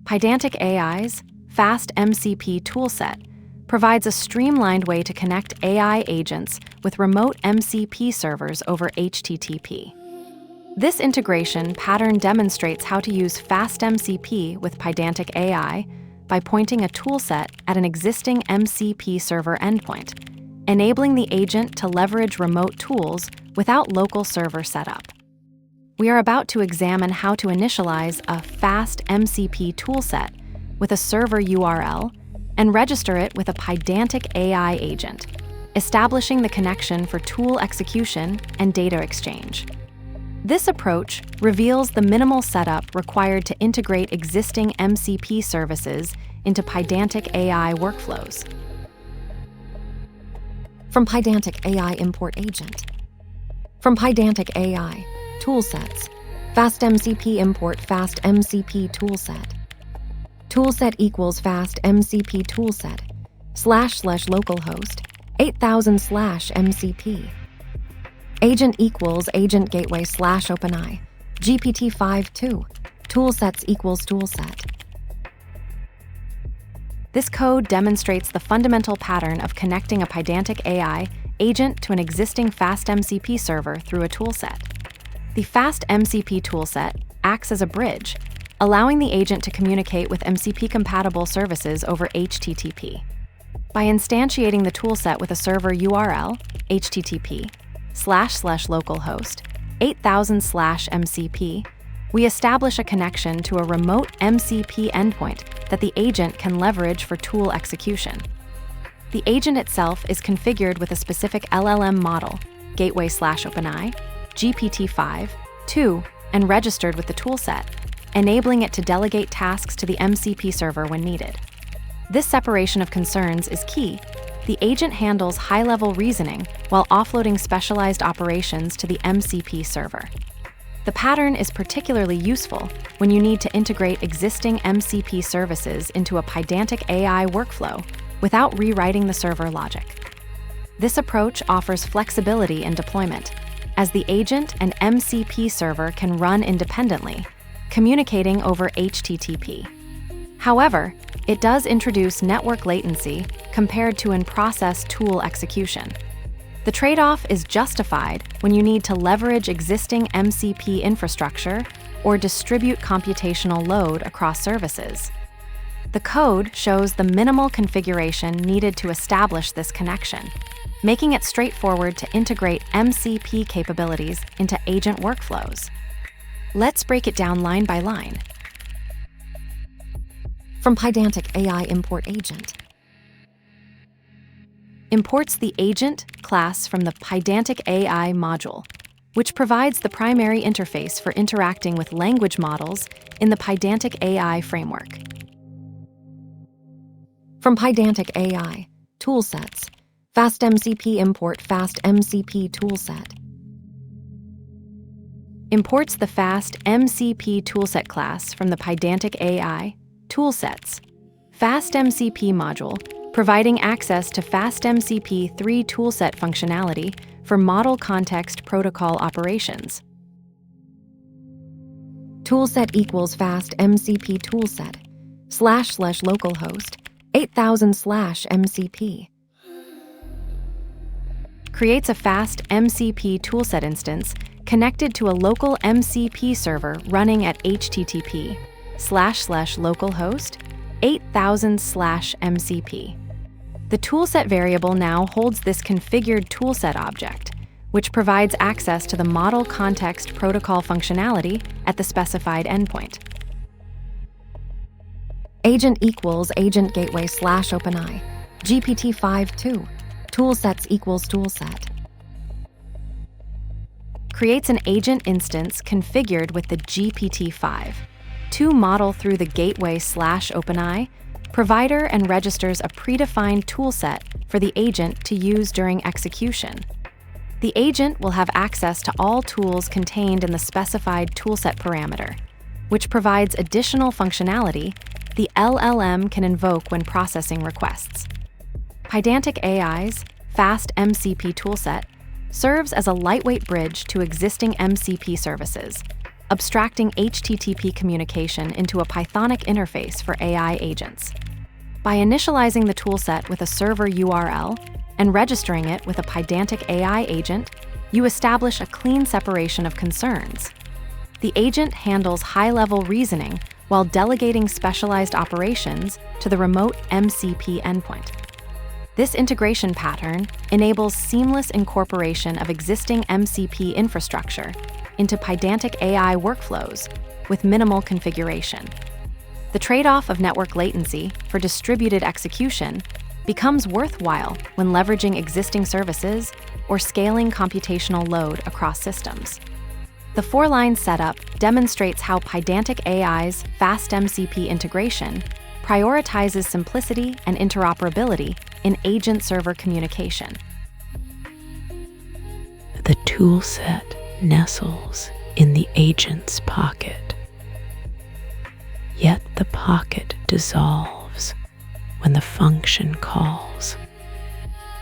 Pydantic AI's FastMCPToolset provides a streamlined way to connect AI agents with remote MCP servers over HTTP. This integration pattern demonstrates how to use FastMCP with Pydantic AI by pointing a toolset at an existing MCP server endpoint, enabling the agent to leverage remote tools without local server setup. We are about to examine how to initialize a FastMCP toolset with a server URL and register it with a Pydantic AI agent, establishing the connection for tool execution and data exchange. This approach reveals the minimal setup required to integrate existing MCP services into Pydantic AI workflows. From Pydantic AI Import Agent. From Pydantic AI, Toolsets, FastMCP import FastMCPToolset. Toolset equals FastMCPToolset / localhost 8000/MCP. Agent equals agent gateway /OpenAI GPT-5 toolsets equals toolset. This code demonstrates the fundamental pattern of connecting a Pydantic AI agent to an existing FastMCP server through a toolset. The FastMCP toolset acts as a bridge, allowing the agent to communicate with MCP-compatible services over HTTP. By instantiating the toolset with a server URL, http /localhost 8000/MCP, we establish a connection to a remote MCP endpoint that the agent can leverage for tool execution. The agent itself is configured with a specific LLM model, gateway /OpenAI, GPT-5, and registered with the toolset, enabling it to delegate tasks to the MCP server when needed. This separation of concerns is key. The agent handles high-level reasoning while offloading specialized operations to the MCP server. The pattern is particularly useful when you need to integrate existing MCP services into a Pydantic AI workflow without rewriting the server logic. This approach offers flexibility in deployment, as the agent and MCP server can run independently, communicating over HTTP. However, it does introduce network latency compared to in-process tool execution. The trade-off is justified when you need to leverage existing MCP infrastructure or distribute computational load across services. The code shows the minimal configuration needed to establish this connection, making it straightforward to integrate MCP capabilities into agent workflows. Let's break it down line by line. From Pydantic AI Import Agent. Imports the agent class from the Pydantic AI module, which provides the primary interface for interacting with language models in the Pydantic AI framework. From Pydantic AI, Toolsets, FastMCP import FastMCPToolset. Imports the FastMCPToolset class from the Pydantic AI Toolsets, FastMCP module, providing access to FastMCP3 toolset functionality for model context protocol operations. Toolset equals FastMCPToolset / localhost 8000/MCP. Creates a FastMCP toolset instance connected to a local MCP server running at http /localhost 8000/MCP. The toolset variable now holds this configured toolset object, which provides access to the model context protocol functionality at the specified endpoint. Agent equals agent gateway /OpenAI GPT-5 toolsets equals toolset. Creates an agent instance configured with the GPT-5 model through the gateway /OpenAI provider and registers a predefined toolset for the agent to use during execution. The agent will have access to all tools contained in the specified toolset parameter, which provides additional functionality the LLM can invoke when processing requests. Pydantic AI's FastMCP toolset serves as a lightweight bridge to existing MCP services, abstracting HTTP communication into a Pythonic interface for AI agents. By initializing the toolset with a server URL and registering it with a Pydantic AI agent, you establish a clean separation of concerns. The agent handles high-level reasoning while delegating specialized operations to the remote MCP endpoint. This integration pattern enables seamless incorporation of existing MCP infrastructure into Pydantic AI workflows with minimal configuration. The trade-off of network latency for distributed execution becomes worthwhile when leveraging existing services or scaling computational load across systems. The 4-line setup demonstrates how Pydantic AI's FastMCP integration prioritizes simplicity and interoperability in agent-server communication. The toolset nestles in the agent's pocket. Yet the pocket dissolves when the function calls.